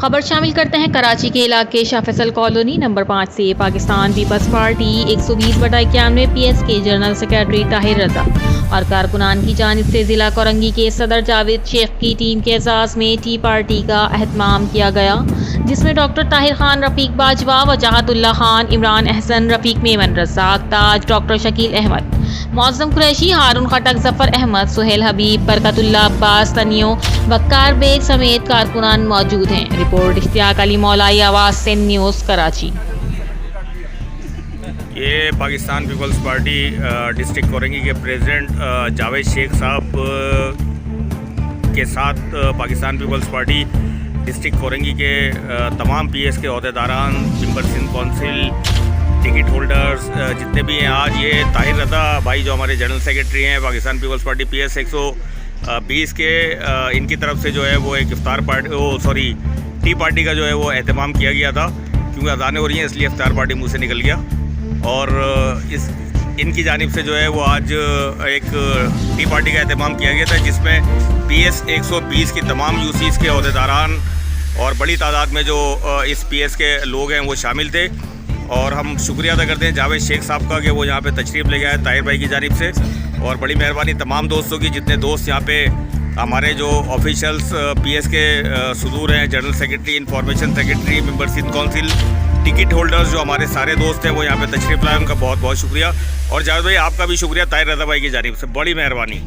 خبر شامل کرتے ہیں کراچی کے علاقے شاہ فیصل کالونی نمبر 5 سے۔ پاکستان پیپلز پارٹی 120/91 PS کے جنرل سیکرٹری طاہر رضا اور کارکنان کی جانب سے ضلع کورنگی کے صدر جاوید شیخ کی ٹیم کے اعزاز میں ٹی پارٹی کا اہتمام کیا گیا، جس میں ڈاکٹر طاہر خان، رفیق باجوہ، وجاہت اللہ خان، عمران احسن، رفیق میمن، رزاق تاج، ڈاکٹر شکیل احمد، معظم قریشی، ہارون خٹک، ظفر احمد، سہیل حبیب، برکت اللہ عباس، تنیو، وقار بیگ سمیت کارکنان موجود ہیں۔ رپورٹ اشتیاق علی مولائی، آواز سندھ نیوز، کراچی۔ یہ پاکستان پیپلز پارٹی ڈسٹرکٹ کورنگی کے پریزیڈنٹ جاوید شیخ صاحب کے ساتھ پاکستان پیپلز پارٹی ڈسٹرکٹ کورنگی کے تمام PS کے عہدیداران، member Sindh council, ticket holders جتنے بھی ہیں، آج یہ طاہر رضا بھائی جو ہمارے جنرل سیکرٹری ہیں پاکستان پیپلز پارٹی PS 120 کے، ان کی طرف سے جو ہے وہ ایک افطار پارٹی ٹی پارٹی کا جو ہے وہ اہتمام کیا گیا تھا، کیونکہ اذانیں ہو رہی ہیں اس لیے افطار پارٹی منہ سے نکل گیا، اور ان کی جانب سے جو ہے وہ آج ایک ٹی پارٹی کا اہتمام کیا گیا تھا، جس میں PS 120 کی تمام UCs کے عہدیداران اور بڑی تعداد میں جو اس PS کے لوگ ہیں وہ شامل تھے، اور ہم شکریہ ادا کرتے ہیں جاوید شیخ صاحب کا کہ وہ یہاں پہ تشریف لے گئے طاہر بھائی کی جانب سے، اور بڑی مہربانی تمام دوستوں کی، جتنے دوست یہاں پہ ہمارے جو آفیشلس PS کے صدور ہیں، جنرل سیکرٹری، انفارمیشن سیکرٹری، ممبر سندھ کونسل، ٹکٹ ہولڈرز جو ہمارے سارے دوست ہیں وہ یہاں پہ تشریف لائے، ان کا بہت بہت شکریہ، اور جاوید بھائی آپ کا بھی شکریہ طاہر رضا بھائی کی جانب سے، بڑی مہربانی۔